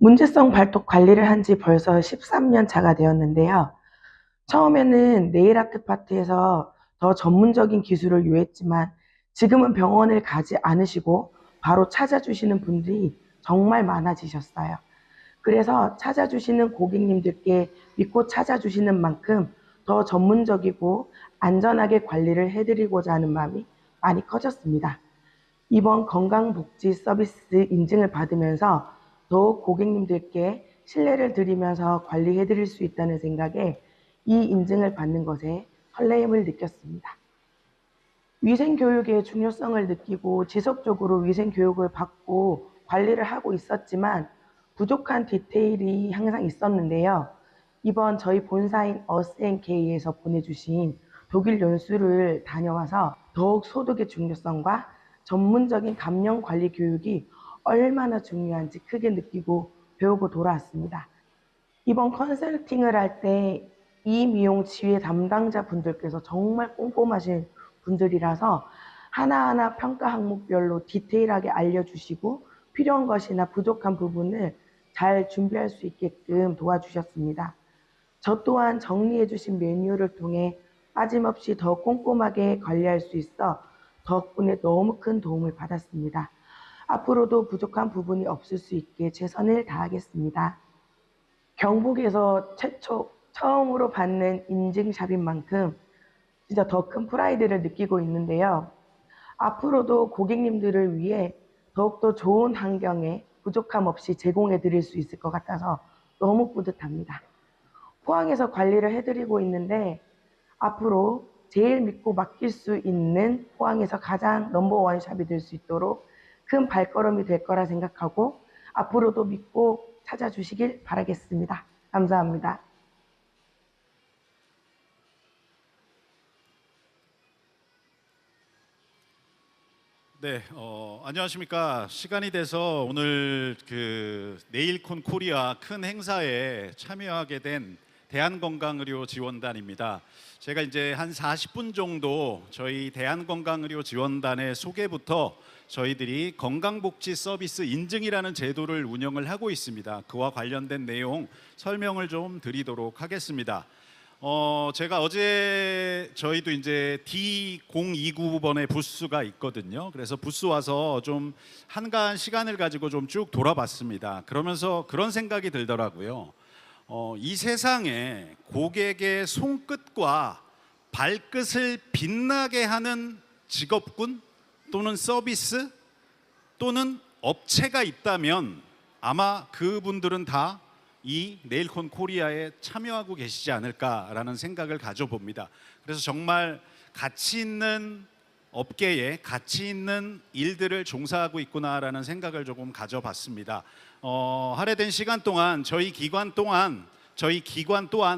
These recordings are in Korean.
문제성 발톱 관리를 한 지 벌써 13년 차가 되었는데요. 처음에는 네일 아트 파트에서 더 전문적인 기술을 요했지만 지금은 병원을 가지 않으시고 바로 찾아주시는 분들이 정말 많아지셨어요. 그래서 찾아주시는 고객님들께 믿고 찾아주시는 만큼 더 전문적이고 안전하게 관리를 해드리고자 하는 마음이 많이 커졌습니다. 이번 건강복지 서비스 인증을 받으면서 더욱 고객님들께 신뢰를 드리면서 관리해 드릴 수 있다는 생각에 이 인증을 받는 것에 설레임을 느꼈습니다. 위생교육의 중요성을 느끼고 지속적으로 위생교육을 받고 관리를 하고 있었지만 부족한 디테일이 항상 있었는데요. 이번 저희 본사인 어스앤케이에서 보내주신 독일 연수를 다녀와서 더욱 소득의 중요성과 전문적인 감염 관리 교육이 얼마나 중요한지 크게 느끼고 배우고 돌아왔습니다. 이번 컨설팅을 할 때 이 미용 지휘 담당자 분들께서 정말 꼼꼼하신 분들이라서 하나하나 평가 항목별로 디테일하게 알려주시고 필요한 것이나 부족한 부분을 잘 준비할 수 있게끔 도와주셨습니다. 저 또한 정리해 주신 매뉴얼을 통해 빠짐없이 더 꼼꼼하게 관리할 수 있어 덕분에 너무 큰 도움을 받았습니다. 앞으로도 부족한 부분이 없을 수 있게 최선을 다하겠습니다. 경북에서 처음으로 받는 인증샵인 만큼 진짜 더 큰 프라이드를 느끼고 있는데요. 앞으로도 고객님들을 위해 더욱더 좋은 환경에 부족함 없이 제공해 드릴 수 있을 것 같아서 너무 뿌듯합니다. 포항에서 관리를 해드리고 있는데 앞으로 제일 믿고 맡길 수 있는 포항에서 가장 넘버원 샵이 될 수 있도록 큰 발걸음이 될 거라 생각하고 앞으로도 믿고 찾아주시길 바라겠습니다. 감사합니다. 네, 안녕하십니까. 시간이 돼서 오늘 네일콘 코리아 큰 행사에 참여하게 된 대한건강의료지원단입니다. 제가 이제 한 40분 정도 저희 대한건강의료지원단의 소개부터 저희들이 건강복지 서비스 인증이라는 제도를 운영을 하고 있습니다. 그와 관련된 내용 설명을 좀 드리도록 하겠습니다. 제가 어제 저희도 이제 D029번의 부스가 있거든요. 그래서 부스 와서 좀 한가한 시간을 가지고 좀 쭉 돌아봤습니다. 그러면서 그런 생각이 들더라고요. 이 세상에 고객의 손끝과 발끝을 빛나게 하는 직업군 또는 서비스 또는 업체가 있다면 아마 그분들은 다 이 네일콘 코리아에 참여하고 계시지 않을까라는 생각을 가져봅니다. 그래서 정말 가치 있는 업계에 가치 있는 일들을 종사하고 있구나라는 생각을 조금 가져봤습니다. 할애된 시간 동안 저희 기관 또한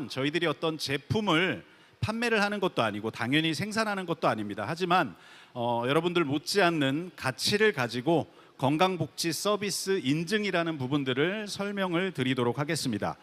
저희들이 어떤 제품을 판매를 하는 것도 아니고 당연히 생산하는 것도 아닙니다. 하지만 여러분들 못지않는 가치를 가지고 건강복지 서비스 인증이라는 부분들을 설명을 드리도록 하겠습니다.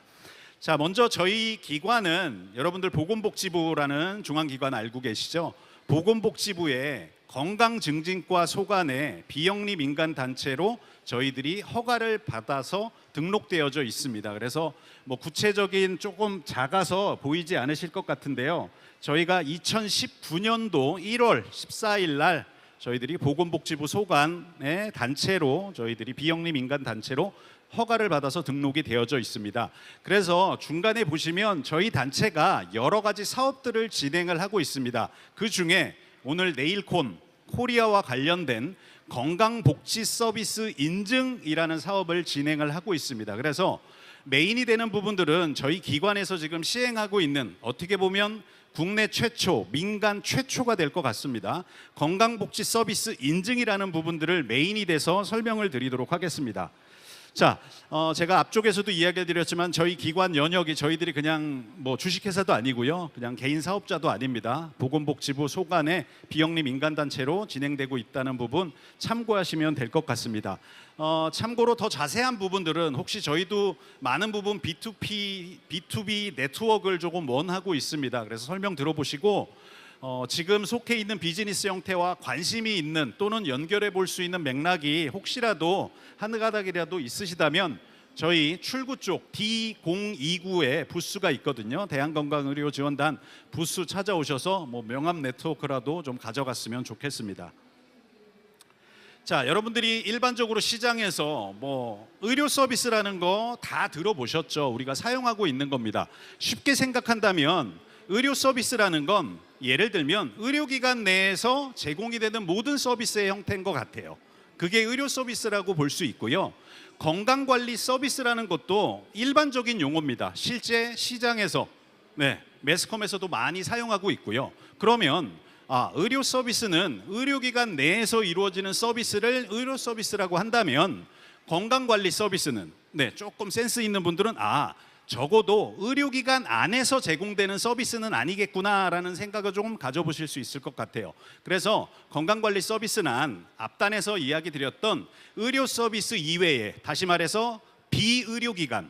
자, 먼저 저희 기관은 여러분들 보건복지부라는 중앙기관 알고 계시죠? 보건복지부에 건강증진과 소관의 비영리 민간단체로 저희들이 허가를 받아서 등록되어져 있습니다. 그래서 뭐 구체적인 조금 작아서 보이지 않으실 것 같은데요. 저희가 2019년도 1월 14일 날 저희들이 보건복지부 소관의 단체로 저희들이 비영리 민간 단체로 허가를 받아서 등록이 되어져 있습니다. 그래서 중간에 보시면 저희 단체가 여러 가지 사업들을 진행을 하고 있습니다. 그 중에 오늘 네일콘 코리아와 관련된 건강복지 서비스 인증이라는 사업을 진행을 하고 있습니다. 그래서 메인이 되는 부분들은 저희 기관에서 지금 시행하고 있는 어떻게 보면 국내 최초, 민간 최초가 될 것 같습니다. 건강복지 서비스 인증이라는 부분들을 메인이 돼서 설명을 드리도록 하겠습니다. 자, 제가 앞쪽에서도 이야기를 드렸지만 저희 기관 연역이 저희들이 그냥 뭐 주식회사도 아니고요. 그냥 개인 사업자도 아닙니다. 보건복지부 소관의 비영리 민간단체로 진행되고 있다는 부분 참고하시면 될 것 같습니다. 참고로 더 자세한 부분들은 혹시 저희도 많은 부분 B2B 네트워크를 조금 원하고 있습니다. 그래서 설명 들어보시고 지금 속해 있는 비즈니스 형태와 관심이 있는 또는 연결해 볼 수 있는 맥락이 혹시라도 한 가닥이라도 있으시다면 저희 출구 쪽 D029에 부스가 있거든요. 대한건강의료지원단 부스 찾아오셔서 뭐 명함 네트워크라도 좀 가져갔으면 좋겠습니다. 자, 여러분들이 일반적으로 시장에서 뭐 의료 서비스라는 거 다 들어보셨죠? 우리가 사용하고 있는 겁니다. 쉽게 생각한다면 의료 서비스라는 건 예를 들면 의료기관 내에서 제공이 되는 모든 서비스의 형태인 것 같아요. 그게 의료 서비스라고 볼 수 있고요. 건강관리 서비스라는 것도 일반적인 용어입니다. 실제 시장에서 매스컴에서도 많이 사용하고 있고요. 그러면 의료 서비스는 의료기관 내에서 이루어지는 서비스를 의료 서비스라고 한다면 건강관리 서비스는 조금 센스 있는 분들은 적어도 의료기관 안에서 제공되는 서비스는 아니겠구나라는 생각을 좀 가져보실 수 있을 것 같아요. 그래서 건강관리 서비스는 앞단에서 이야기 드렸던 의료 서비스 이외에, 다시 말해서 비의료기관,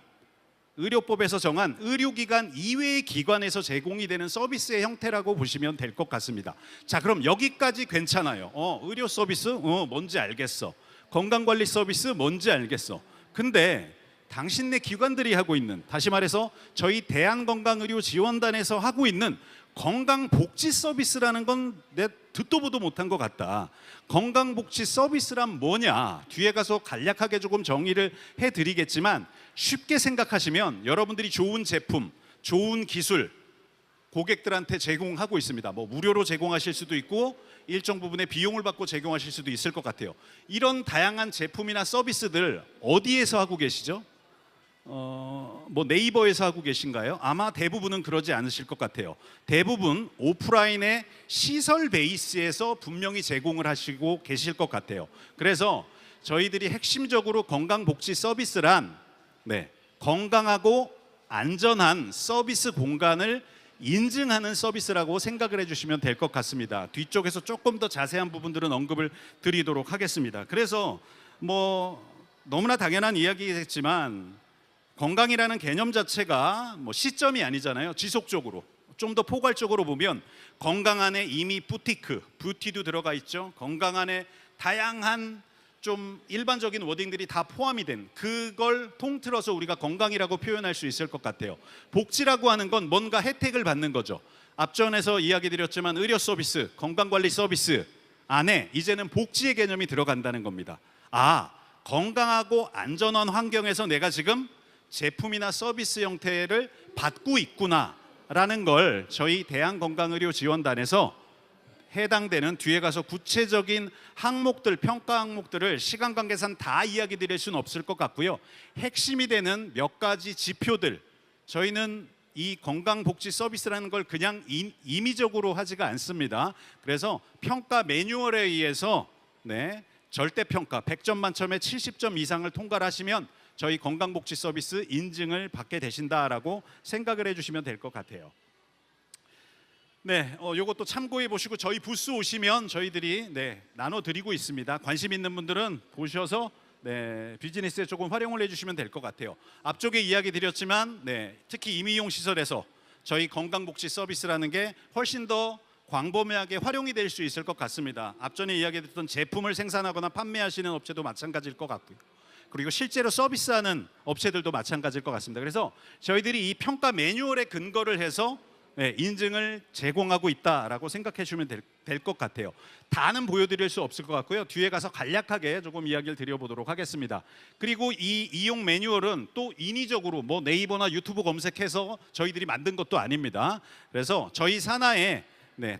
의료법에서 정한 의료기관 이외의 기관에서 제공이 되는 서비스의 형태라고 보시면 될 것 같습니다. 자, 그럼 여기까지 괜찮아요. 의료 서비스 뭔지 알겠어. 건강관리 서비스 뭔지 알겠어. 근데 당신네 기관들이 하고 있는, 다시 말해서 저희 대한건강의료지원단에서 하고 있는 건강복지 서비스라는 건 내 듣도 보도 못한 것 같다. 건강복지 서비스란 뭐냐? 뒤에 가서 간략하게 조금 정의를 해드리겠지만 쉽게 생각하시면 여러분들이 좋은 제품, 좋은 기술 고객들한테 제공하고 있습니다. 뭐 무료로 제공하실 수도 있고 일정 부분의 비용을 받고 제공하실 수도 있을 것 같아요. 이런 다양한 제품이나 서비스들 어디에서 하고 계시죠? 뭐 네이버에서 하고 계신가요? 아마 대부분은 그러지 않으실 것 같아요. 대부분 오프라인의 시설 베이스에서 분명히 제공을 하시고 계실 것 같아요. 그래서 저희들이 핵심적으로 건강복지 서비스란 건강하고 안전한 서비스 공간을 인증하는 서비스라고 생각을 해주시면 될 것 같습니다. 뒤쪽에서 조금 더 자세한 부분들은 언급을 드리도록 하겠습니다. 그래서 뭐 너무나 당연한 이야기겠지만 건강이라는 개념 자체가 뭐 시점이 아니잖아요. 지속적으로 좀 더 포괄적으로 보면 건강 안에 이미 부티크, 뷰티도 들어가 있죠. 건강 안에 다양한 좀 일반적인 워딩들이 다 포함이 된 그걸 통틀어서 우리가 건강이라고 표현할 수 있을 것 같아요. 복지라고 하는 건 뭔가 혜택을 받는 거죠. 앞전에서 이야기 드렸지만 의료 서비스, 건강관리 서비스 안에 이제는 복지의 개념이 들어간다는 겁니다. 건강하고 안전한 환경에서 내가 지금 제품이나 서비스 형태를 받고 있구나라는 걸 저희 대한건강의료지원단에서 해당되는 뒤에 가서 구체적인 항목들, 평가 항목들을 시간 관계상 다 이야기 드릴 수는 없을 것 같고요. 핵심이 되는 몇 가지 지표들, 저희는 이 건강복지 서비스라는 걸 그냥 임의적으로 하지가 않습니다. 그래서 평가 매뉴얼에 의해서 절대평가 100점 만점에 70점 이상을 통과를 하시면 저희 건강복지 서비스 인증을 받게 되신다라고 생각을 해주시면 될 것 같아요. 요것도 참고해 보시고 저희 부스 오시면 저희들이 나눠드리고 있습니다. 관심 있는 분들은 보셔서 비즈니스에 조금 활용을 해주시면 될 것 같아요. 앞쪽에 이야기 드렸지만 특히 임의용 시설에서 저희 건강복지 서비스라는 게 훨씬 더 광범위하게 활용이 될 수 있을 것 같습니다. 앞전에 이야기했던 제품을 생산하거나 판매하시는 업체도 마찬가지일 것 같고요. 그리고 실제로 서비스하는 업체들도 마찬가지일 것 같습니다. 그래서 저희들이 이 평가 매뉴얼에 근거를 해서 인증을 제공하고 있다라고 생각해 주시면 될 것 같아요. 다는 보여드릴 수 없을 것 같고요. 뒤에 가서 간략하게 조금 이야기를 드려보도록 하겠습니다. 그리고 이 이용 매뉴얼은 또 인위적으로 뭐 네이버나 유튜브 검색해서 저희들이 만든 것도 아닙니다. 그래서 저희 산하에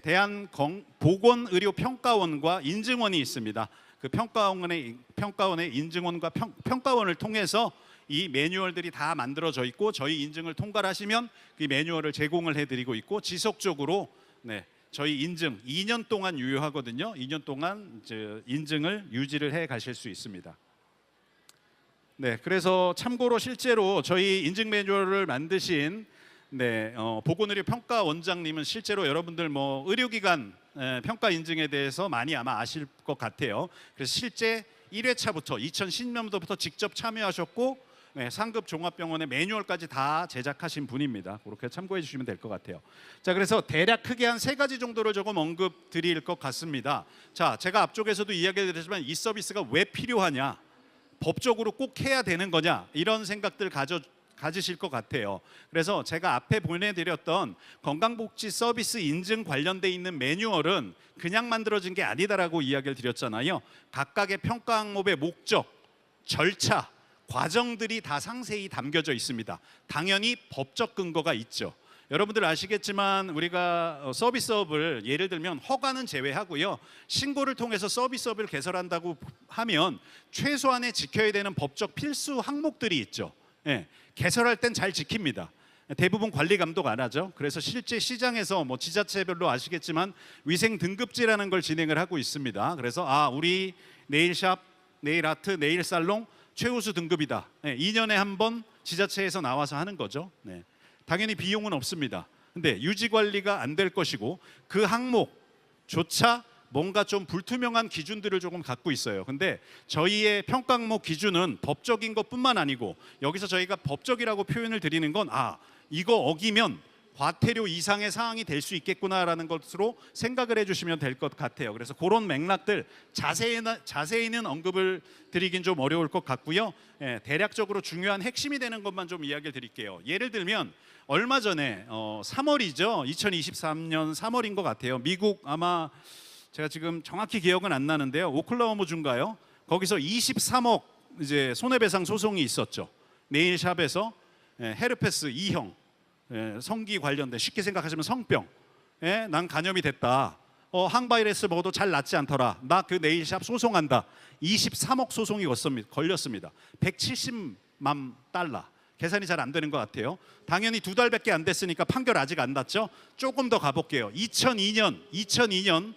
대한보건의료평가원과 인증원이 있습니다. 그 평가원의 인증원과 평가원을 통해서 이 매뉴얼들이 다 만들어져 있고 저희 인증을 통과를 하시면 그 매뉴얼을 제공을 해드리고 있고 지속적으로 저희 인증 2년 동안 유효하거든요. 2년 동안 인증을 유지를 해 가실 수 있습니다. 그래서 참고로 실제로 저희 인증 매뉴얼을 만드신 보건의료 평가원장님은 실제로 여러분들 뭐 의료기관 평가 인증에 대해서 많이 아마 아실 것 같아요. 그래서 실제 1회차부터 2010년도부터 직접 참여하셨고 상급 종합병원의 매뉴얼까지 다 제작하신 분입니다. 그렇게 참고해 주시면 될 것 같아요. 자, 그래서 대략 크게 한 3가지 정도를 조금 언급 드릴 것 같습니다. 자, 제가 앞쪽에서도 이야기 드렸지만 이 서비스가 왜 필요하냐? 법적으로 꼭 해야 되는 거냐 이런 생각들 가지실 것 같아요. 그래서 제가 앞에 보내드렸던 건강복지 서비스 인증 관련돼 있는 매뉴얼은 그냥 만들어진 게 아니다라고 이야기를 드렸잖아요. 각각의 평가 항목의 목적, 절차, 과정들이 다 상세히 담겨져 있습니다. 당연히 법적 근거가 있죠. 여러분들 아시겠지만 우리가 서비스업을 예를 들면 허가는 제외하고요, 신고를 통해서 서비스업을 개설한다고 하면 최소한의 지켜야 되는 법적 필수 항목들이 있죠. 예, 개설할 땐 잘 지킵니다. 대부분 관리 감독 안 하죠. 그래서 실제 시장에서 뭐 지자체별로 아시겠지만 위생 등급제라는 걸 진행을 하고 있습니다. 그래서 우리 네일샵, 네일아트, 네일살롱 최우수 등급이다. 2년에 한 번 지자체에서 나와서 하는 거죠. 네. 당연히 비용은 없습니다. 근데 유지 관리가 안 될 것이고 그 항목조차 뭔가 좀 불투명한 기준들을 조금 갖고 있어요. 근데 저희의 평가 항목 기준은 법적인 것뿐만 아니고 여기서 저희가 법적이라고 표현을 드리는 건 이거 어기면 과태료 이상의 사항이 될 수 있겠구나라는 것으로 생각을 해주시면 될 것 같아요. 그래서 그런 맥락들 자세히는 언급을 드리긴 좀 어려울 것 같고요. 대략적으로 중요한 핵심이 되는 것만 좀 이야기를 드릴게요. 예를 들면 얼마 전에 3월이죠. 2023년 3월인 것 같아요. 미국 아마 제가 지금 정확히 기억은 안 나는데요. 오클라호마주인가요? 거기서 23억 이제 손해배상 소송이 있었죠. 네일샵에서 헤르페스 2형 성기 관련된, 쉽게 생각하시면 성병, 난 간염이 됐다, 항바이러스 먹어도 잘 낫지 않더라, 나 그 네일샵 소송한다. 23억 소송이 걸렸습니다. 170만 달러. 계산이 잘 안 되는 것 같아요. 당연히 2달밖에 안 됐으니까 판결 아직 안 났죠. 조금 더 가볼게요. 2002년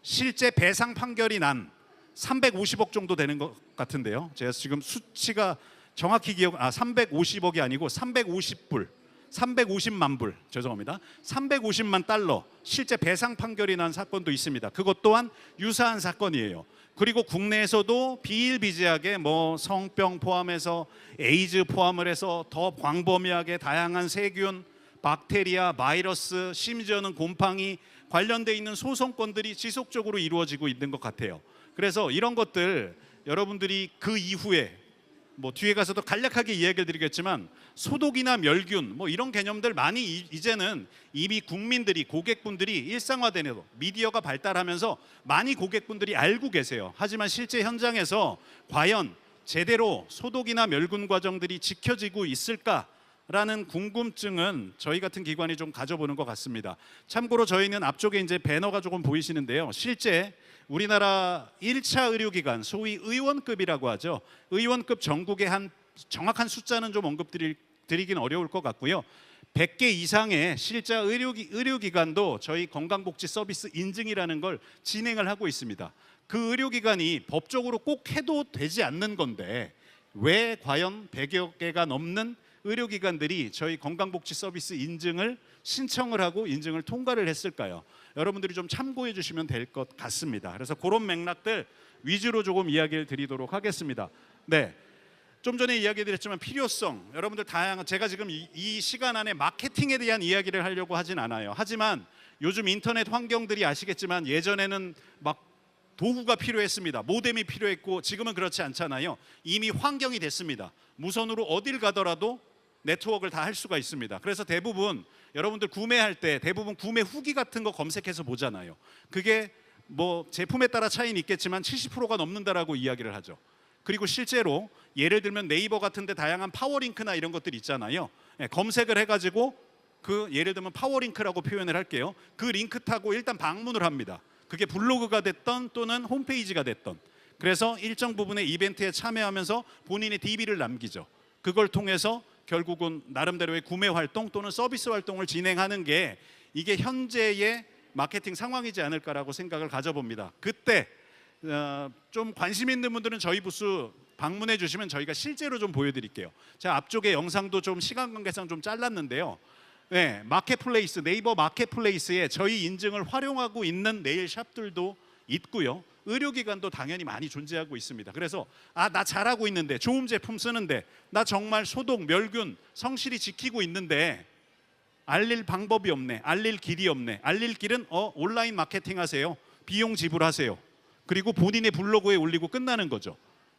실제 배상 판결이 난 350억 정도 되는 것 같은데요. 제가 지금 수치가 정확히 350억이 아니고 350만 불, 죄송합니다. 350만 달러 실제 배상 판결이 난 사건도 있습니다. 그것 또한 유사한 사건이에요. 그리고 국내에서도 비일비재하게 뭐 성병 포함해서 에이즈 포함을 해서 더 광범위하게 다양한 세균, 박테리아, 바이러스, 심지어는 곰팡이 관련돼 있는 소송건들이 지속적으로 이루어지고 있는 것 같아요. 그래서 이런 것들 여러분들이 그 이후에 뭐 뒤에 가서도 간략하게 이야기를 드리겠지만 소독이나 멸균 뭐 이런 개념들 많이 이제는 이미 국민들이, 고객분들이 일상화되는, 미디어가 발달하면서 많이 고객분들이 알고 계세요. 하지만 실제 현장에서 과연 제대로 소독이나 멸균 과정들이 지켜지고 있을까라는 궁금증은 저희 같은 기관이 좀 가져보는 것 같습니다. 참고로 저희는 앞쪽에 이제 배너가 조금 보이시는데요. 실제 우리나라 1차 의료기관, 소위 의원급이라고 하죠. 의원급 전국의 한 정확한 숫자는 좀 언급드리긴 어려울 것 같고요. 100개 이상의 실제 의료기관도 저희 건강복지 서비스 인증이라는 걸 진행을 하고 있습니다. 그 의료기관이 법적으로 꼭 해도 되지 않는 건데 왜 과연 100여 개가 넘는 의료기관들이 저희 건강복지 서비스 인증을 신청을 하고 인증을 통과를 했을까요? 여러분들이 좀 참고해 주시면 될 것 같습니다. 그래서 그런 맥락들 위주로 조금 이야기를 드리도록 하겠습니다. 네, 좀 전에 이야기 드렸지만 필요성, 여러분들 다양한, 제가 지금 이 시간 안에 마케팅에 대한 이야기를 하려고 하진 않아요. 하지만 요즘 인터넷 환경들이 아시겠지만 예전에는 막 도구가 필요했습니다. 모뎀이 필요했고 지금은 그렇지 않잖아요. 이미 환경이 됐습니다. 무선으로 어딜 가더라도 네트워크를 다 할 수가 있습니다. 그래서 대부분 여러분들 구매할 때 대부분 구매 후기 같은 거 검색해서 보잖아요. 그게 뭐 제품에 따라 차이는 있겠지만 70%가 넘는다라고 이야기를 하죠. 그리고 실제로 예를 들면 네이버 같은 데 다양한 파워링크나 이런 것들 있잖아요. 검색을 해가지고 그 예를 들면 파워링크라고 표현을 할게요. 그 링크 타고 일단 방문을 합니다. 그게 블로그가 됐던 또는 홈페이지가 됐던, 그래서 일정 부분의 이벤트에 참여하면서 본인의 DB를 남기죠. 그걸 통해서 결국은 나름대로의 구매 활동 또는 서비스 활동을 진행하는 게 이게 현재의 마케팅 상황이지 않을까라고 생각을 가져봅니다. 그때 좀 관심 있는 분들은 저희 부스 방문해 주시면 저희가 실제로 좀 보여드릴게요. 제가 앞쪽에 영상도 좀 시간 관계상 좀 잘랐는데요. 네, 마켓플레이스, 네이버 마켓플레이스에 저희 인증을 활용하고 있는 네일샵들도 있고요. 의료기관도 당연히 많이 존재하고 있습니다. 그래서 나 잘하고 있는데, 좋은 제품 쓰는데, 나 정말 소독, 멸균 성실히 지키고 있는데 알릴 방법이 없네, 알릴 길이 없네. 알릴 길은 온라인 마케팅 하세요. 비용 지불하세요. 그리고 본인의 블로그에 올리고 끝나는 거죠.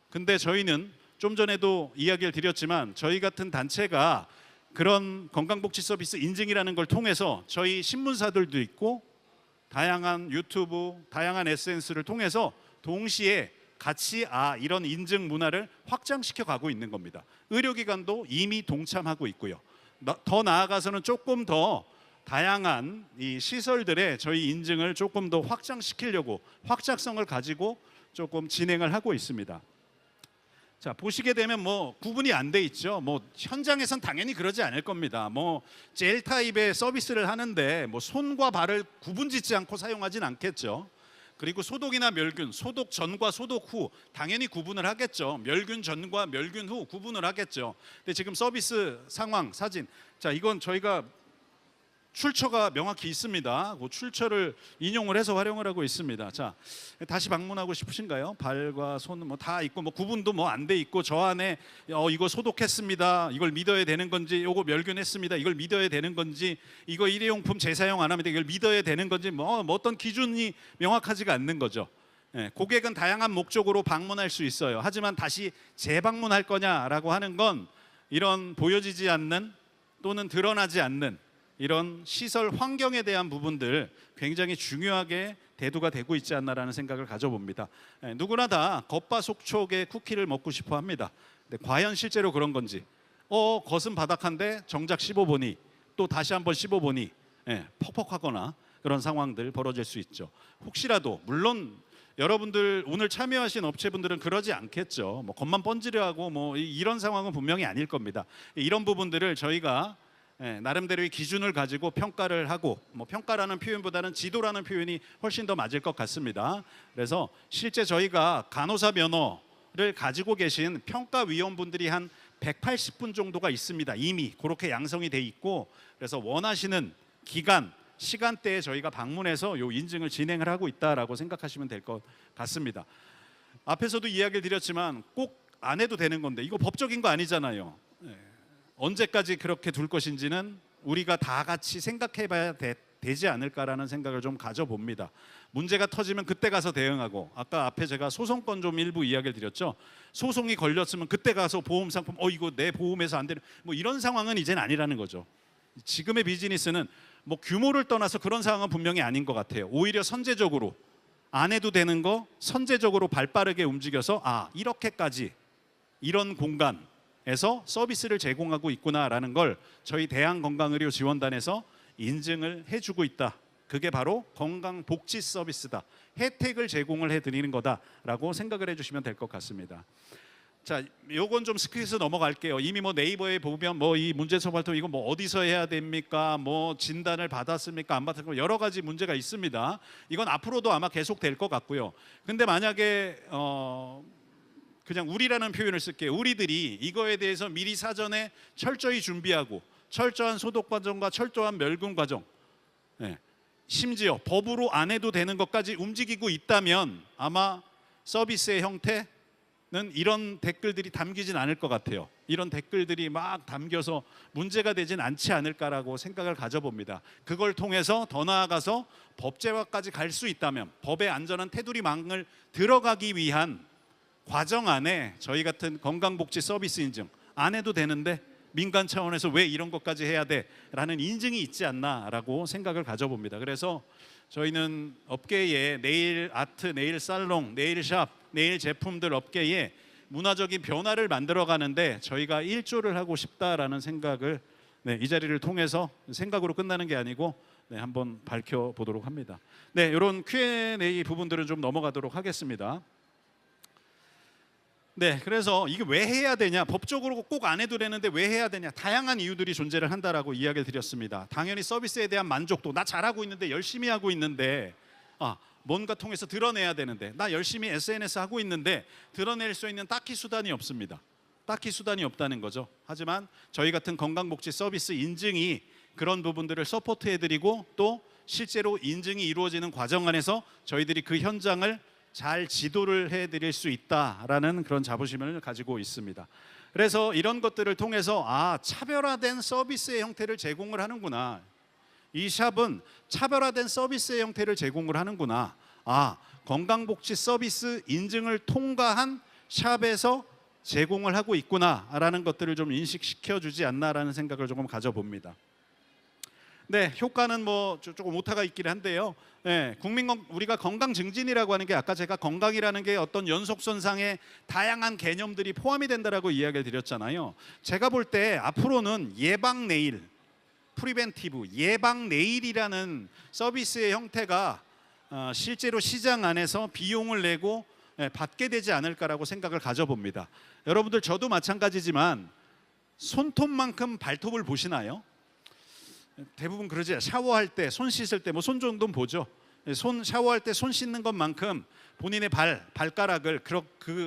근데 저희는 좀 전에도 이야기를 드렸지만 저희 같은 단체가 그런 건강복지 서비스 인증이라는 걸 통해서 저희 신문사들도 있고 다양한 유튜브, 다양한 SNS를 통해서 동시에 같이 이런 인증 문화를 확장시켜 가고 있는 겁니다. 의료기관도 이미 동참하고 있고요. 더 나아가서는 조금 더 다양한 이 시설들의 저희 인증을 조금 더 확장시키려고 확장성을 가지고 조금 진행을 하고 있습니다. 자, 보시게 되면 뭐 구분이 안 돼 있죠. 뭐 현장에선 당연히 그러지 않을 겁니다. 뭐 젤 타입의 서비스를 하는데 뭐 손과 발을 구분짓지 않고 사용하진 않겠죠. 그리고 소독이나 멸균, 소독 전과 소독 후 당연히 구분을 하겠죠. 멸균 전과 멸균 후 구분을 하겠죠. 근데 지금 서비스 상황 사진, 자 이건 저희가 출처가 명확히 있습니다. 그 출처를 인용을 해서 활용을 하고 있습니다. 자, 다시 방문하고 싶으신가요? 발과 손 뭐 다 있고 뭐 구분도 뭐 안 돼 있고 저 안에 이거 소독했습니다. 이걸 믿어야 되는 건지, 이거 멸균했습니다. 이걸 믿어야 되는 건지, 이거 일회용품 재사용 안 합니다. 이걸 믿어야 되는 건지 뭐 어떤 기준이 명확하지가 않는 거죠. 예, 고객은 다양한 목적으로 방문할 수 있어요. 하지만 다시 재방문할 거냐라고 하는 건 이런 보여지지 않는 또는 드러나지 않는 이런 시설 환경에 대한 부분들 굉장히 중요하게 대두가 되고 있지 않나라는 생각을 가져봅니다. 누구나 다 겉바속촉의 쿠키를 먹고 싶어 합니다. 근데 과연 실제로 그런 건지, 겉은 바닥한데 정작 씹어보니 또 다시 한번 씹어보니 퍽퍽하거나 그런 상황들 벌어질 수 있죠. 혹시라도 물론 여러분들 오늘 참여하신 업체분들은 그러지 않겠죠. 뭐 겉만 번지르하고 뭐 이런 상황은 분명히 아닐 겁니다. 이런 부분들을 저희가 나름대로의 기준을 가지고 평가를 하고, 뭐 평가라는 표현보다는 지도라는 표현이 훨씬 더 맞을 것 같습니다. 그래서 실제 저희가 간호사 면허를 가지고 계신 평가위원분들이 한 180분 정도가 있습니다. 이미 그렇게 양성이 돼 있고, 그래서 원하시는 기간, 시간대에 저희가 방문해서 요 인증을 진행을 하고 있다라고 생각하시면 될 것 같습니다. 앞에서도 이야기를 드렸지만 꼭 안 해도 되는 건데 이거 법적인 거 아니잖아요. 언제까지 그렇게 둘 것인지는 우리가 다 같이 생각해 봐야 되지 않을까라는 생각을 좀 가져봅니다. 문제가 터지면 그때 가서 대응하고, 아까 앞에 제가 소송권 좀 일부 이야기를 드렸죠. 소송이 걸렸으면 그때 가서 보험 상품 이거 내 보험에서 안 되는 뭐 이런 상황은 이제는 아니라는 거죠. 지금의 비즈니스는 뭐 규모를 떠나서 그런 상황은 분명히 아닌 것 같아요. 오히려 선제적으로 안 해도 되는 거 선제적으로 발빠르게 움직여서 이렇게까지 이런 공간에서 서비스를 제공하고 있구나라는 걸 저희 대한건강의료지원단에서 인증을 해주고 있다. 그게 바로 건강복지 서비스다. 혜택을 제공을 해드리는 거다라고 생각을 해주시면 될 것 같습니다. 자, 요건 좀 스킵해서 넘어갈게요. 이미 뭐 네이버에 보면 뭐 이 문제점 활동 이거 뭐 어디서 해야 됩니까? 뭐 진단을 받았습니까? 안 받았습니까? 여러 가지 문제가 있습니다. 이건 앞으로도 아마 계속 될 것 같고요. 근데 만약에 그냥 우리라는 표현을 쓸게요. 우리들이 이거에 대해서 미리 사전에 철저히 준비하고 철저한 소독 과정과 철저한 멸균 과정, 심지어 법으로 안 해도 되는 것까지 움직이고 있다면 아마 서비스의 형태는 이런 댓글들이 담기진 않을 것 같아요. 이런 댓글들이 막 담겨서 문제가 되진 않지 않을까라고 생각을 가져봅니다. 그걸 통해서 더 나아가서 법제화까지 갈 수 있다면, 법의 안전한 테두리망을 들어가기 위한 과정 안에 저희 같은 건강복지 서비스 인증 안 해도 되는데 민간 차원에서 왜 이런 것까지 해야 돼? 라는 인증이 있지 않나라고 생각을 가져봅니다. 그래서 저희는 업계에 네일 아트, 네일 살롱, 네일 샵, 네일 제품들 업계에 문화적인 변화를 만들어 가는데 저희가 일조를 하고 싶다라는 생각을 이 자리를 통해서 생각으로 끝나는 게 아니고 한번 밝혀보도록 합니다. 이런 Q&A 부분들은 좀 넘어가도록 하겠습니다. 그래서 이게 왜 해야 되냐? 법적으로 꼭 안 해도 되는데 왜 해야 되냐? 다양한 이유들이 존재를 한다라고 이야기를 드렸습니다. 당연히 서비스에 대한 만족도, 나 잘하고 있는데 열심히 하고 있는데 뭔가 통해서 드러내야 되는데, 나 열심히 SNS 하고 있는데 드러낼 수 있는 딱히 수단이 없습니다. 딱히 수단이 없다는 거죠. 하지만 저희 같은 건강복지 서비스 인증이 그런 부분들을 서포트해드리고 또 실제로 인증이 이루어지는 과정 안에서 저희들이 그 현장을 잘 지도를 해드릴 수 있다라는 그런 자부심을 가지고 있습니다. 그래서 이런 것들을 통해서 차별화된 서비스의 형태를 제공을 하는구나. 이 샵은 차별화된 서비스의 형태를 제공을 하는구나. 건강복지 서비스 인증을 통과한 샵에서 제공을 하고 있구나라는 것들을 좀 인식시켜 주지 않나라는 생각을 조금 가져봅니다. 네, 효과는 뭐 조금 오타가 있긴 한데요. 네, 우리가 건강 증진이라고 하는 게 아까 제가 건강이라는 게 어떤 연속선상의 다양한 개념들이 포함이 된다라고 이야기를 드렸잖아요. 제가 볼 때 앞으로는 예방 내일, 프리벤티브, 예방 내일이라는 서비스의 형태가 실제로 시장 안에서 비용을 내고 받게 되지 않을까라고 생각을 가져봅니다. 여러분들 저도 마찬가지지만 손톱만큼 발톱을 보시나요? 대부분 그러지. 샤워할 때, 손 씻을 때 뭐 손 정도는 보죠. 손 샤워할 때 손 씻는 것만큼 본인의 발가락을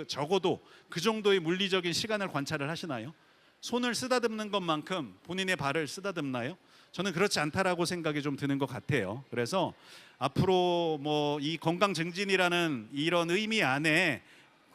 적어도 그 정도의 물리적인 시간을 관찰을 하시나요? 손을 쓰다듬는 것만큼 본인의 발을 쓰다듬나요? 저는 그렇지 않다라고 생각이 좀 드는 것 같아요. 그래서 앞으로 뭐 이 건강 증진이라는 이런 의미 안에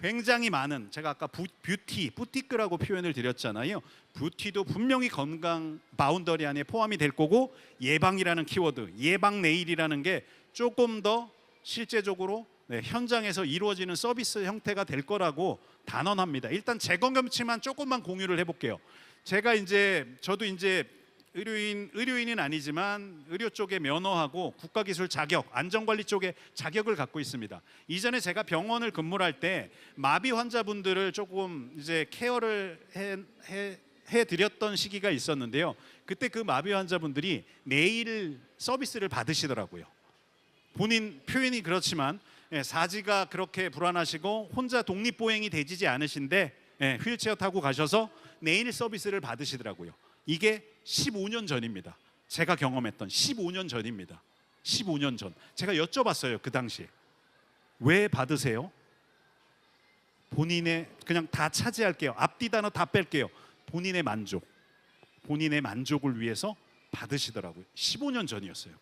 굉장히 많은, 제가 아까 부티크라고 표현을 드렸잖아요. 뷰티도 분명히 건강 바운더리 안에 포함이 될 거고, 예방이라는 키워드, 예방 내일이라는 게 조금 더 실제적으로 현장에서 이루어지는 서비스 형태가 될 거라고 단언합니다. 일단 제 경험치만 조금만 공유를 해볼게요. 저도 이제 의료인은 아니지만 의료 쪽에 면허하고 국가기술 자격, 안전관리 쪽에 자격을 갖고 있습니다. 이전에 제가 병원을 근무를 할 때 마비 환자분들을 조금 이제 케어를 해드렸던 시기가 있었는데요. 그때 그 마비 환자분들이 네일 서비스를 받으시더라고요. 본인 표현이 그렇지만 사지가 그렇게 불안하시고 혼자 독립보행이 되지 않으신데 휠체어 타고 가셔서 네일 서비스를 받으시더라고요. 이게 15년 전입니다. 제가 경험했던 15년 전입니다. 15년 전. 제가 여쭤봤어요. 그 당시에. 왜 받으세요? 본인의, 그냥 다 차지할게요. 앞뒤 단어 다 뺄게요. 본인의 만족. 본인의 만족을 위해서 받으시더라고요. 15년 전이었어요.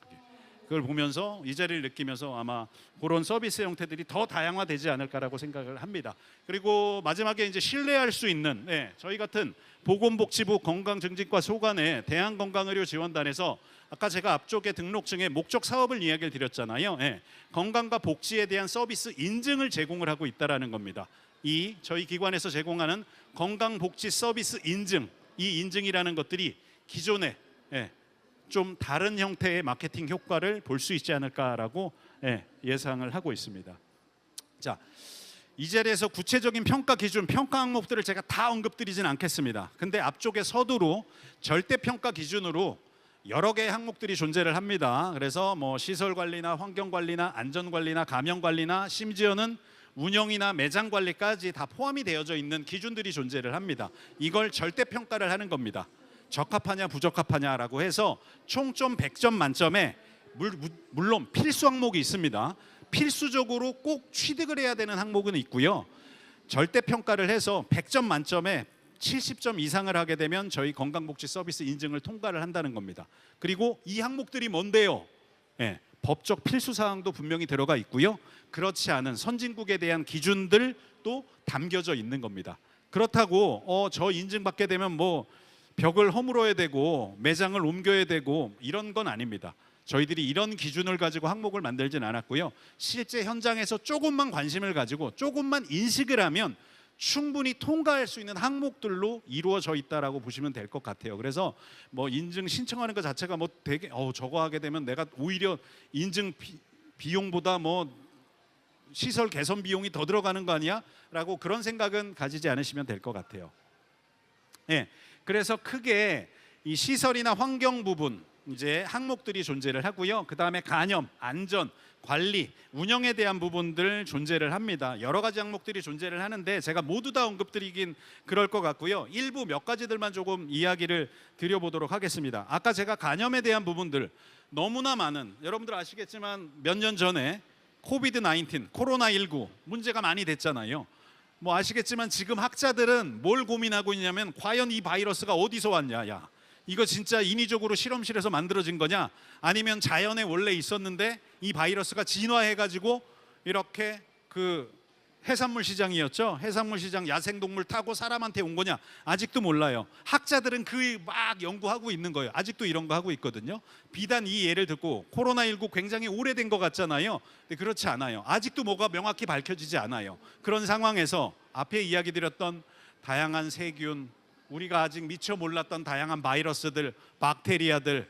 그걸 보면서 이 자리를 느끼면서 아마 그런 서비스 형태들이 더 다양화되지 않을까라고 생각을 합니다. 그리고 마지막에 이제 신뢰할 수 있는 저희 같은 보건복지부 건강증진과 소관의 대한건강의료지원단에서 아까 제가 앞쪽에 등록증에 목적 사업을 이야기를 드렸잖아요. 건강과 복지에 대한 서비스 인증을 제공을 하고 있다라는 겁니다. 이 저희 기관에서 제공하는 건강복지 서비스 인증, 이 인증이라는 것들이 기존에 좀 다른 형태의 마케팅 효과를 볼 수 있지 않을까라고 예상을 하고 있습니다. 자, 이 자리에서 구체적인 평가 기준, 평가 항목들을 제가 다 언급드리진 않겠습니다. 근데 앞쪽에 서두로 절대 평가 기준으로 여러 개의 항목들이 존재를 합니다. 그래서 뭐 시설 관리나 환경 관리나 안전 관리나 감염 관리나 심지어는 운영이나 매장 관리까지 다 포함이 되어져 있는 기준들이 존재를 합니다. 이걸 절대 평가를 하는 겁니다. 적합하냐 부적합하냐라고 해서 총점 100점 만점에 물론 필수 항목이 있습니다. 필수적으로 꼭 취득을 해야 되는 항목은 있고요. 절대 평가를 해서 100점 만점에 70점 이상을 하게 되면 저희 건강복지 서비스 인증을 통과를 한다는 겁니다. 그리고 이 항목들이 뭔데요? 법적 필수 사항도 분명히 들어가 있고요. 그렇지 않은 선진국에 대한 기준들도 담겨져 있는 겁니다. 그렇다고 저 인증받게 되면 뭐 벽을 허물어야 되고 매장을 옮겨야 되고 이런 건 아닙니다. 저희들이 이런 기준을 가지고 항목을 만들진 않았고요. 실제 현장에서 조금만 관심을 가지고 조금만 인식을 하면 충분히 통과할 수 있는 항목들로 이루어져 있다라고 보시면 될 것 같아요. 그래서 뭐 인증 신청하는 것 자체가 뭐 되게 저거 하게 되면 내가 오히려 인증 비용보다 뭐 시설 개선 비용이 더 들어가는 거 아니야? 라고 그런 생각은 가지지 않으시면 될 것 같아요. 그래서 크게 이 시설이나 환경 부분 이제 항목들이 존재를 하고요. 그 다음에 간염, 안전, 관리, 운영에 대한 부분들 존재를 합니다. 여러 가지 항목들이 존재를 하는데 제가 모두 다 언급드리긴 그럴 것 같고요. 일부 몇 가지들만 조금 이야기를 드려보도록 하겠습니다. 아까 제가 간염에 대한 부분들 너무나 많은, 여러분들 아시겠지만 몇 년 전에 코비드-19, 코로나19 문제가 많이 됐잖아요. 뭐 아시겠지만 지금 학자들은 뭘 고민하고 있냐면 과연 이 바이러스가 어디서 왔냐, 야 이거 진짜 인위적으로 실험실에서 만들어진 거냐, 아니면 자연에 원래 있었는데 이 바이러스가 진화해가지고 이렇게 그 해산물 시장이었죠. 해산물 시장 야생동물 타고 사람한테 온 거냐, 아직도 몰라요. 학자들은 그 막 연구하고 있는 거예요. 아직도 이런 거 하고 있거든요. 비단 이 예를 듣고 코로나19 굉장히 오래된 것 같잖아요. 근데 그렇지 않아요. 아직도 뭐가 명확히 밝혀지지 않아요. 그런 상황에서 앞에 이야기 드렸던 다양한 세균, 우리가 아직 미처 몰랐던 다양한 바이러스들, 박테리아들,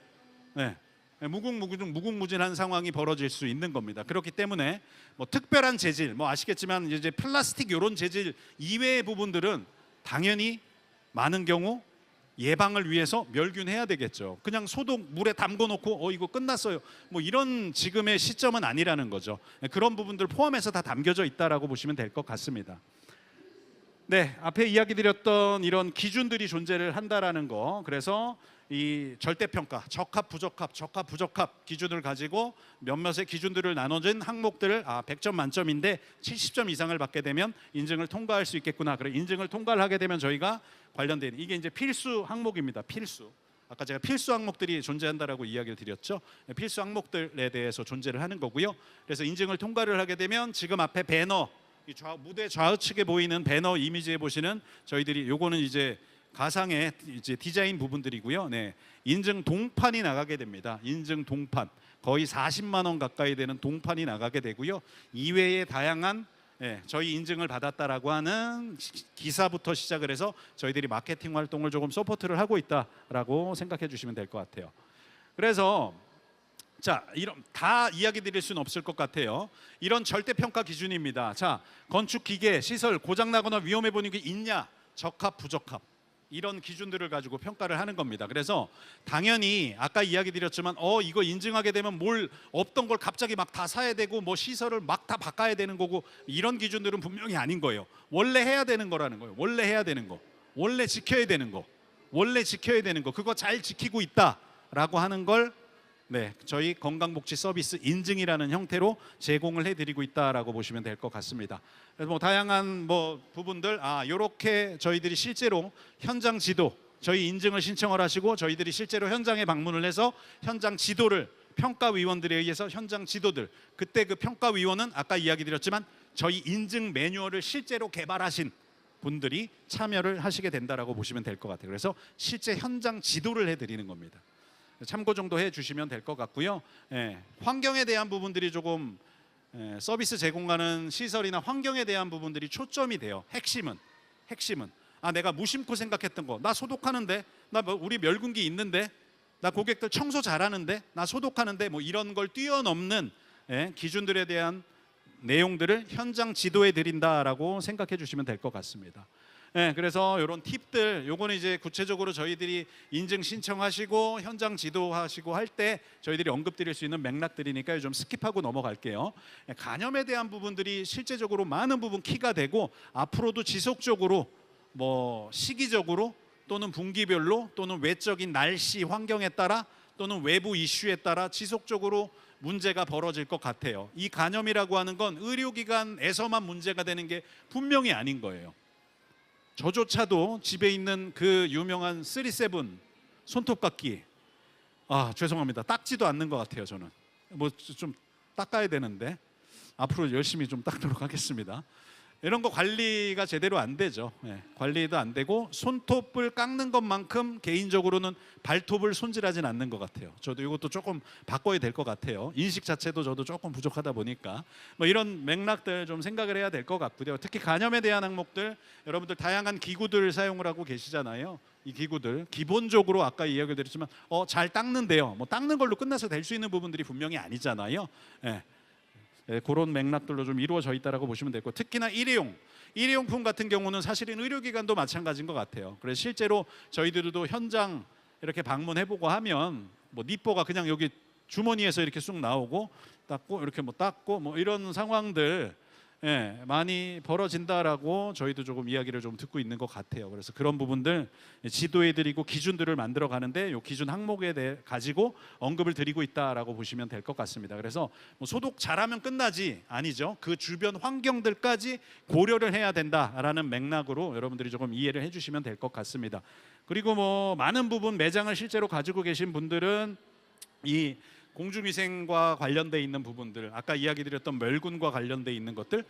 네, 무궁무진한 상황이 벌어질 수 있는 겁니다. 그렇기 때문에 뭐 특별한 재질, 뭐 아시겠지만 이제 플라스틱 이런 재질 이외의 부분들은 당연히 많은 경우 예방을 위해서 멸균해야 되겠죠. 그냥 소독 물에 담궈 놓고 이거 끝났어요, 뭐 이런 지금의 시점은 아니라는 거죠. 그런 부분들 포함해서 다 담겨져 있다라고 보시면 될 것 같습니다. 네, 앞에 이야기 드렸던 이런 기준들이 존재를 한다라는 거. 그래서 이 절대평가, 적합, 부적합 기준을 가지고 몇몇의 기준들을 나눠진 항목들을 100점 만점인데 70점 이상을 받게 되면 인증을 통과할 수 있겠구나. 그래, 인증을 통과를 하게 되면 저희가 관련된 이게 이제 필수 항목입니다. 필수. 아까 제가 필수 항목들이 존재한다라고 이야기를 드렸죠. 필수 항목들에 대해서 존재를 하는 거고요. 그래서 인증을 통과를 하게 되면 지금 앞에 배너, 무대 좌우측에 보이는 배너 이미지에 보시는 저희들이 요거는 이제 가상의 이제 디자인 부분들이고요. 네, 인증 동판이 나가게 됩니다. 인증 동판 거의 40만 원 가까이 되는 동판이 나가게 되고요. 이외에 다양한 저희 인증을 받았다라고 하는 기사부터 시작을 해서 저희들이 마케팅 활동을 조금 서포트를 하고 있다라고 생각해 주시면 될 것 같아요. 그래서 자, 이런 다 이야기 드릴 수는 없을 것 같아요. 이런 절대평가 기준입니다. 자, 건축 기계, 시설 고장 나거나 위험해 보이는 게 있냐, 적합, 부적합, 이런 기준들을 가지고 평가를 하는 겁니다. 그래서 당연히 아까 이야기 드렸지만 이거 인증하게 되면 뭘 없던 걸 갑자기 막 다 사야 되고 뭐 시설을 막 다 바꿔야 되는 거고, 이런 기준들은 분명히 아닌 거예요. 원래 해야 되는 거라는 거예요. 원래 해야 되는 거, 원래 지켜야 되는 거, 원래 지켜야 되는 거, 그거 잘 지키고 있다라고 하는 걸 저희 건강복지 서비스 인증이라는 형태로 제공을 해드리고 있다라고 보시면 될 것 같습니다. 그래서 뭐 다양한 뭐 부분들 이렇게 저희들이 실제로 현장 지도, 저희 인증을 신청을 하시고 저희들이 실제로 현장에 방문을 해서 현장 지도를 평가위원들에 의해서 현장 지도들, 그때 그 평가위원은 아까 이야기 드렸지만 저희 인증 매뉴얼을 실제로 개발하신 분들이 참여를 하시게 된다라고 보시면 될 것 같아요. 그래서 실제 현장 지도를 해드리는 겁니다. 참고 정도 해주시면 될 것 같고요. 환경에 대한 부분들이 조금 서비스 제공하는 시설이나 환경에 대한 부분들이 초점이 돼요. 핵심은 내가 무심코 생각했던 거, 나 소독하는데, 나 우리 멸균기 있는데, 나 고객들 청소 잘하는데, 나 소독하는데, 뭐 이런 걸 뛰어넘는 기준들에 대한 내용들을 현장 지도해 드린다라고 생각해 주시면 될 것 같습니다. 그래서 이런 팁들, 요거는 이제 구체적으로 저희들이 인증 신청하시고 현장 지도하시고 할 때 저희들이 언급드릴 수 있는 맥락들이니까 좀 스킵하고 넘어갈게요. 간염에 대한 부분들이 실제적으로 많은 부분 키가 되고, 앞으로도 지속적으로 뭐 시기적으로 또는 분기별로 또는 외적인 날씨 환경에 따라 또는 외부 이슈에 따라 지속적으로 문제가 벌어질 것 같아요. 이 간염이라고 하는 건 의료기관에서만 문제가 되는 게 분명히 아닌 거예요. 저조차도 집에 있는 그 유명한 3-7 손톱깎이, 죄송합니다, 닦지도 않는 것 같아요. 저는 뭐 좀 닦아야 되는데 앞으로 열심히 좀 닦도록 하겠습니다. 이런 거 관리가 제대로 안 되죠. 관리도 안 되고 손톱을 깎는 것만큼 개인적으로는 발톱을 손질하진 않는 것 같아요. 저도 이것도 조금 바꿔야 될 것 같아요. 인식 자체도 저도 조금 부족하다 보니까 뭐 이런 맥락들 좀 생각을 해야 될 것 같고요. 특히 간염에 대한 항목들, 여러분들 다양한 기구들 사용을 하고 계시잖아요. 이 기구들 기본적으로 아까 이야기를 드렸지만 잘 닦는데요. 뭐 닦는 걸로 끝나서 될 수 있는 부분들이 분명히 아니잖아요. 그런 맥락들로 좀 이루어져 있다라고 보시면 되고, 특히나 일회용품 같은 경우는 사실은 의료기관도 마찬가지인 것 같아요. 그래서 실제로 저희들도 현장 이렇게 방문해보고 하면 뭐 니뽀가 그냥 여기 주머니에서 이렇게 쑥 나오고 닦고 이렇게 뭐 닦고 뭐 이런 상황들 많이 벌어진다라고 저희도 조금 이야기를 좀 듣고 있는 것 같아요. 그래서 그런 부분들 지도해드리고 기준들을 만들어 가는데 이 기준 항목에 대해 가지고 언급을 드리고 있다라고 보시면 될 것 같습니다. 그래서 뭐 소독 잘하면 끝나지 아니죠. 그 주변 환경들까지 고려를 해야 된다라는 맥락으로 여러분들이 조금 이해를 해주시면 될 것 같습니다. 그리고 뭐 많은 부분 매장을 실제로 가지고 계신 분들은 이 공중위생과 관련돼 있는 부분들, 아까 이야기 드렸던 멸균과 관련돼 있는 것들,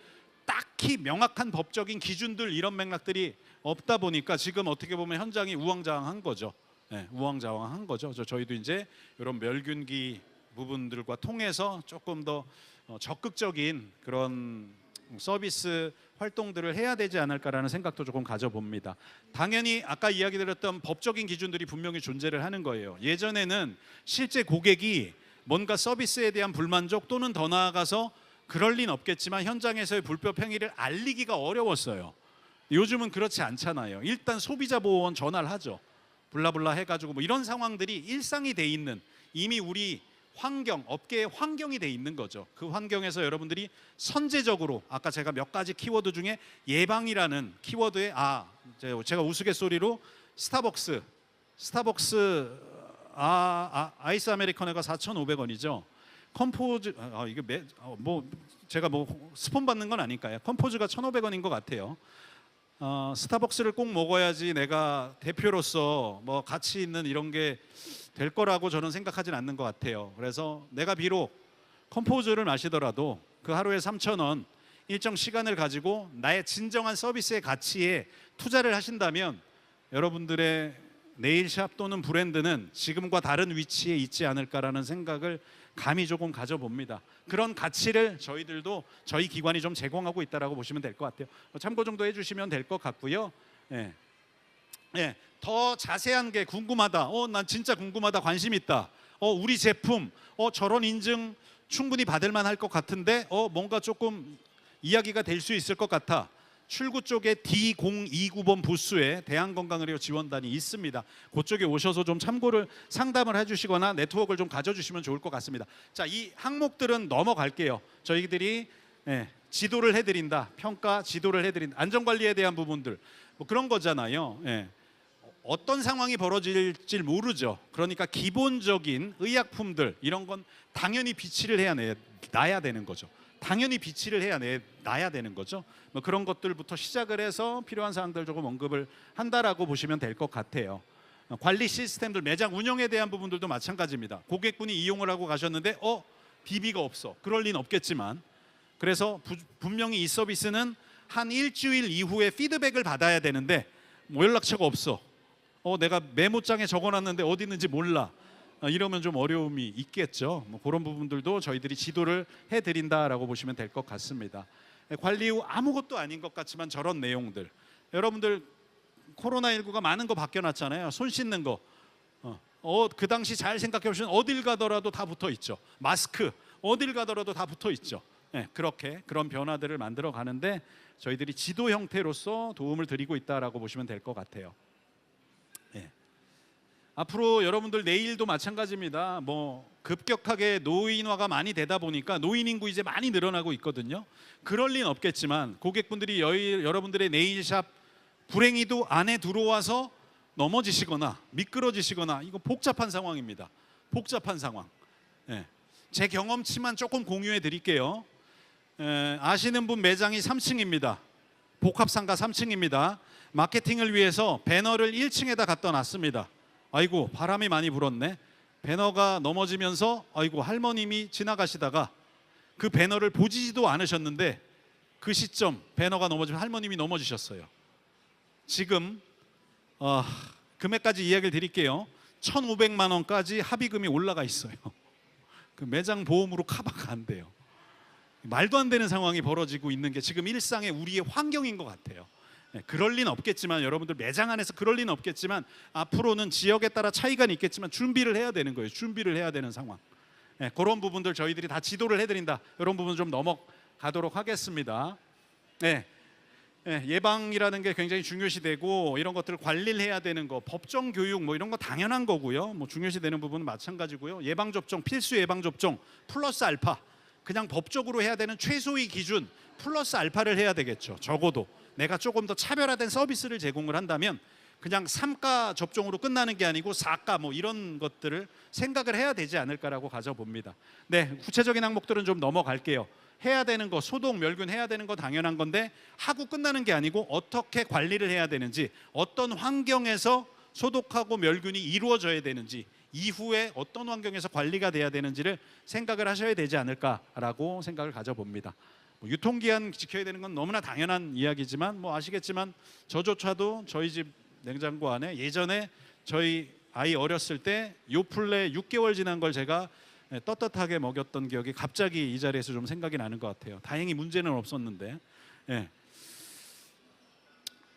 딱히 명확한 법적인 기준들 이런 맥락들이 없다 보니까 지금 어떻게 보면 현장이 우왕좌왕한 거죠. 우왕좌왕한 거죠. 저희도 이제 이런 멸균기 부분들과 통해서 조금 더 적극적인 그런 서비스 활동들을 해야 되지 않을까라는 생각도 조금 가져봅니다. 당연히 아까 이야기 드렸던 법적인 기준들이 분명히 존재를 하는 거예요. 예전에는 실제 고객이 뭔가 서비스에 대한 불만족 또는 더 나아가서 그럴 리는 없겠지만 현장에서의 불법 행위를 알리기가 어려웠어요. 요즘은 그렇지 않잖아요. 일단 소비자 보호원 전화를 하죠. 블라블라 해가지고 뭐 이런 상황들이 일상이 돼 있는, 이미 우리 환경, 업계의 환경이 돼 있는 거죠. 그 환경에서 여러분들이 선제적으로 아까 제가 몇 가지 키워드 중에 예방이라는 키워드에 제가 우스갯소리로 스타벅스 아이스 아메리카노가 4,500원이죠. 컴포즈 이게 제가 뭐 스폰 받는 건 아닐까요? 컴포즈가 1,500원인 것 같아요. 스타벅스를 꼭 먹어야지 내가 대표로서 뭐 가치 있는 이런 게 될 거라고 저는 생각하진 않는 것 같아요. 그래서 내가 비록 컴포즈를 마시더라도 그 하루에 3,000원 일정 시간을 가지고 나의 진정한 서비스의 가치에 투자를 하신다면 여러분들의 네일샵 또는 브랜드는 지금과 다른 위치에 있지 않을까라는 생각을 감히 조금 가져봅니다. 그런 가치를 저희들도 저희 기관이 좀 제공하고 있다라고 보시면 될 것 같아요. 참고 정도 해주시면 될 것 같고요. 더 자세한 게 궁금하다. 난 진짜 궁금하다. 관심 있다. 우리 제품 저런 인증 충분히 받을 만할 것 같은데 뭔가 조금 이야기가 될 수 있을 것 같아. 출구 쪽에 D029번 부스에 대한건강의료 지원단이 있습니다. 그쪽에 오셔서 좀 참고를 상담을 해주시거나 네트워크를 좀 가져주시면 좋을 것 같습니다. 자, 이 항목들은 넘어갈게요. 저희들이 지도를 해드린다, 평가 지도를 해드린다, 안전관리에 대한 부분들 뭐 그런 거잖아요. 어떤 상황이 벌어질지 모르죠. 그러니까 기본적인 의약품들 이런 건 당연히 비치를 놔야 되는 거죠. 당연히 비치를 놔야 되는 거죠. 뭐 그런 것들부터 시작을 해서 필요한 사항들 조금 언급을 한다라고 보시면 될 것 같아요. 관리 시스템들, 매장 운영에 대한 부분들도 마찬가지입니다. 고객분이 이용을 하고 가셨는데 DB가 없어. 그럴 리는 없겠지만 그래서 분명히 이 서비스는 한 일주일 이후에 피드백을 받아야 되는데 뭐 연락처가 없어. 내가 메모장에 적어놨는데 어디 있는지 몰라. 이러면 좀 어려움이 있겠죠. 뭐 그런 부분들도 저희들이 지도를 해드린다라고 보시면 될 것 같습니다. 관리 후 아무것도 아닌 것 같지만 저런 내용들, 여러분들 코로나19가 많은 거 바뀌어놨잖아요. 손 씻는 거, 그 당시 잘 생각해 보시면 어딜 가더라도 다 붙어 있죠. 마스크 어딜 가더라도 다 붙어 있죠. 그렇게 그런 변화들을 만들어 가는데 저희들이 지도 형태로서 도움을 드리고 있다라고 보시면 될 것 같아요. 앞으로 여러분들 내일도 마찬가지입니다. 뭐 급격하게 노인화가 많이 되다 보니까 노인 인구 이제 많이 늘어나고 있거든요. 그럴 리는 없겠지만 고객분들이 여러분들의 네일샵 불행히도 안에 들어와서 넘어지시거나 미끄러지시거나 이거 복잡한 상황입니다. 복잡한 상황. 제 경험치만 조금 공유해 드릴게요. 아시는 분 매장이 3층입니다. 복합상가 3층입니다. 마케팅을 위해서 배너를 1층에다 갖다 놨습니다. 아이고 바람이 많이 불었네. 배너가 넘어지면서 아이고 할머님이 지나가시다가 그 배너를 보지도 않으셨는데 그 시점 배너가 넘어지면 할머님이 넘어지셨어요. 지금 금액까지 이야기를 드릴게요. 1,500만 원까지 합의금이 올라가 있어요. 그 매장 보험으로 커버가 안 돼요. 말도 안 되는 상황이 벌어지고 있는 게 지금 일상의 우리의 환경인 것 같아요. 그럴 리는 없겠지만 여러분들 매장 안에서 그럴 리는 없겠지만 앞으로는 지역에 따라 차이가 있겠지만 준비를 해야 되는 거예요. 준비를 해야 되는 상황. 그런 부분들 저희들이 다 지도를 해드린다. 이런 부분 좀 넘어가도록 하겠습니다. 예방이라는 게 굉장히 중요시되고 이런 것들을 관리를 해야 되는 거, 법정 교육 뭐 이런 거 당연한 거고요. 뭐 중요시되는 부분은 마찬가지고요. 예방 접종, 필수 예방 접종 플러스 알파. 그냥 법적으로 해야 되는 최소의 기준 플러스 알파를 해야 되겠죠. 적어도 내가 조금 더 차별화된 서비스를 제공을 한다면 그냥 3가 접종으로 끝나는 게 아니고 4가 뭐 이런 것들을 생각을 해야 되지 않을까라고 가져봅니다. 구체적인 항목들은 좀 넘어갈게요. 해야 되는 거, 소독, 멸균 해야 되는 거 당연한 건데 하고 끝나는 게 아니고 어떻게 관리를 해야 되는지, 어떤 환경에서 소독하고 멸균이 이루어져야 되는지, 이후에 어떤 환경에서 관리가 돼야 되는지를 생각을 하셔야 되지 않을까라고 생각을 가져봅니다. 유통기한 지켜야 되는 건 너무나 당연한 이야기지만 뭐 아시겠지만 저조차도 저희 집 냉장고 안에 예전에 저희 아이 어렸을 때 요플레 6개월 지난 걸 제가 떳떳하게 먹였던 기억이 갑자기 이 자리에서 좀 생각이 나는 것 같아요. 다행히 문제는 없었는데. 예.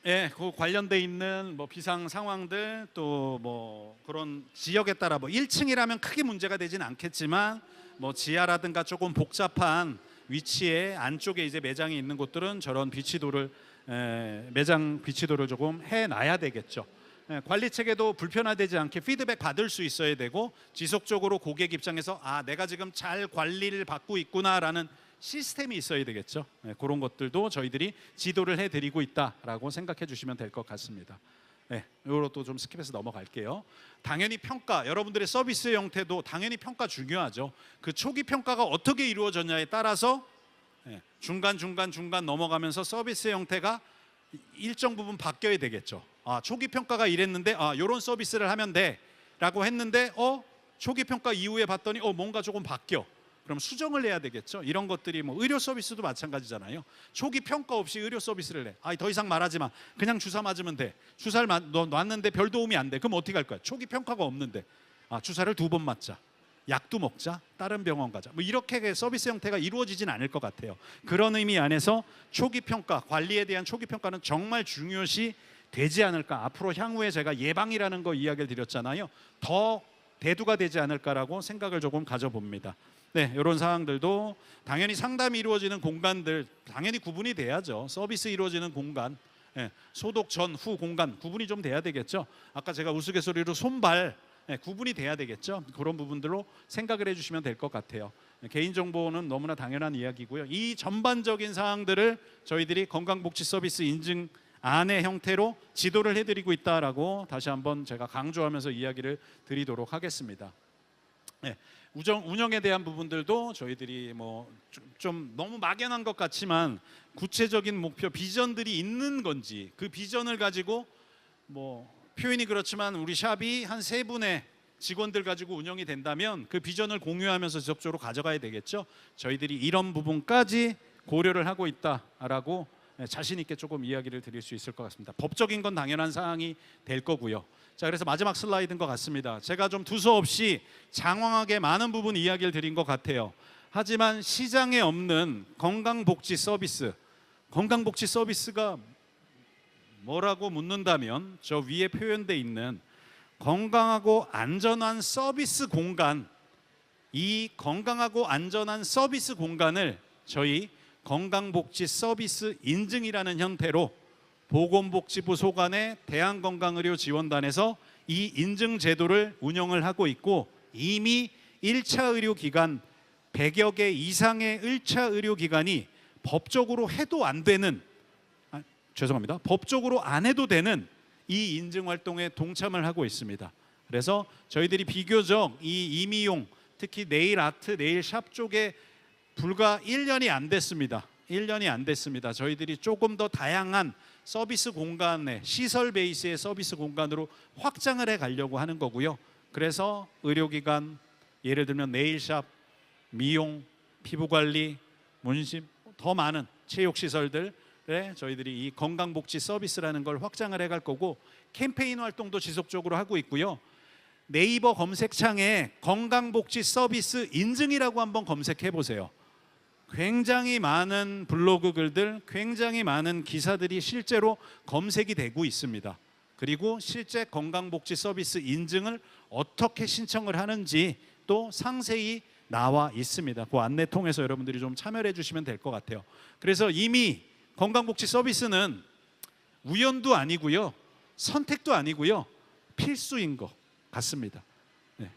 예, 그 관련돼 있는 뭐 비상 상황들 또 뭐 그런 지역에 따라 뭐 1층이라면 크게 문제가 되진 않겠지만 뭐 지하라든가 조금 복잡한 위치에 안쪽에 이제 매장이 있는 곳들은 저런 비치도를 매장 비치도를 조금 해놔야 되겠죠. 관리 체계도 불편화되지 않게 피드백 받을 수 있어야 되고 지속적으로 고객 입장에서 아 내가 지금 잘 관리를 받고 있구나라는 시스템이 있어야 되겠죠. 그런 것들도 저희들이 지도를 해드리고 있다라고 생각해 주시면 될 것 같습니다. 네, 이것도 좀 스킵해서 넘어갈게요. 당연히 평가, 여러분들의 서비스 형태도 당연히 평가 중요하죠. 그 초기 평가가 어떻게 이루어졌냐에 따라서 중간 넘어가면서 서비스 형태가 일정 부분 바뀌어야 되겠죠. 아, 초기 평가가 이랬는데 이런 서비스를 하면 돼라고 했는데 초기 평가 이후에 봤더니 뭔가 조금 바뀌어. 그럼 수정을 해야 되겠죠. 이런 것들이 뭐 의료 서비스도 마찬가지잖아요. 초기 평가 없이 의료 서비스를 해. 더 이상 말하지 마. 그냥 주사 맞으면 돼. 주사를 놨는데 별 도움이 안 돼. 그럼 어떻게 할 거야? 초기 평가가 없는데 주사를 2번 맞자. 약도 먹자. 다른 병원 가자. 뭐 이렇게 서비스 형태가 이루어지진 않을 것 같아요. 그런 의미 안에서 초기 평가, 관리에 대한 초기 평가는 정말 중요시 되지 않을까. 앞으로 향후에 제가 예방이라는 거 이야기를 드렸잖아요. 더 대두가 되지 않을까라고 생각을 조금 가져봅니다. 네, 이런 사항들도 당연히 상담이 이루어지는 공간들 당연히 구분이 돼야죠. 서비스 이루어지는 공간, 소독 전, 후 공간 구분이 좀 돼야 되겠죠. 아까 제가 우스갯소리로 손발 구분이 돼야 되겠죠. 그런 부분들로 생각을 해주시면 될 것 같아요. 개인정보는 너무나 당연한 이야기고요. 이 전반적인 사항들을 저희들이 건강복지 서비스 인증 안의 형태로 지도를 해드리고 있다라고 다시 한번 제가 강조하면서 이야기를 드리도록 하겠습니다. 네, 운영에 대한 부분들도 저희들이 뭐 좀 너무 막연한 것 같지만 구체적인 목표, 비전들이 있는 건지 그 비전을 가지고 뭐 표현이 그렇지만 우리 샵이 한 3분의 직원들 가지고 운영이 된다면 그 비전을 공유하면서 지속적으로 가져가야 되겠죠. 저희들이 이런 부분까지 고려를 하고 있다라고 자신 있게 조금 이야기를 드릴 수 있을 것 같습니다. 법적인 건 당연한 사항이 될 거고요. 자, 그래서 마지막 슬라이드인 것 같습니다. 제가 좀 두서없이 장황하게 많은 부분 이야기를 드린 것 같아요. 하지만 시장에 없는 건강복지 서비스가 뭐라고 묻는다면 저 위에 표현되어 있는 건강하고 안전한 서비스 공간, 이 건강하고 안전한 서비스 공간을 저희 건강복지 서비스 인증이라는 형태로 보건복지부 소관의 대한건강의료지원단에서 이 인증 제도를 운영을 하고 있고 이미 1차 의료기관 100여 개 이상의 1차 의료기관이 법적으로 해도 안 되는 법적으로 안 해도 되는 이 인증 활동에 동참을 하고 있습니다. 그래서 저희들이 비교적 이 임의용 특히 네일 아트, 네일 샵 쪽에 불과 1년이 안 됐습니다. 1년이 안 됐습니다. 저희들이 조금 더 다양한 서비스 공간에 시설 베이스의 서비스 공간으로 확장을 해 가려고 하는 거고요. 그래서 의료기관, 예를 들면 네일샵, 미용, 피부관리, 문신, 더 많은 체육시설들에 저희들이 이 건강복지 서비스라는 걸 확장을 해갈 거고 캠페인 활동도 지속적으로 하고 있고요. 네이버 검색창에 건강복지 서비스 인증이라고 한번 검색해 보세요. 굉장히 많은 블로그 글들, 굉장히 많은 기사들이 실제로 검색이 되고 있습니다. 그리고 실제 건강복지 서비스 인증을 어떻게 신청을 하는지 또 상세히 나와 있습니다. 그 안내 통해서 여러분들이 좀 참여해 주시면 될 것 같아요. 그래서 이미 건강복지 서비스는 우연도 아니고요, 선택도 아니고요, 필수인 것 같습니다.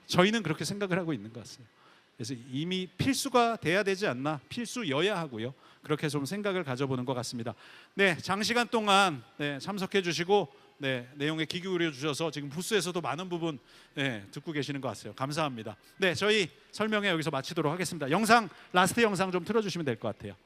저희는 그렇게 생각을 하고 있는 것 같습니다. 그래서 이미 필수가 돼야 되지 않나, 필수여야 하고요. 그렇게 좀 생각을 가져보는 것 같습니다. 네, 장시간 동안 참석해 주시고 내용에 귀 기울여 주셔서 지금 부스에서도 많은 부분 듣고 계시는 것 같아요. 감사합니다. 네, 저희 설명회 여기서 마치도록 하겠습니다. 영상 라스트 영상 좀 틀어주시면 될 것 같아요.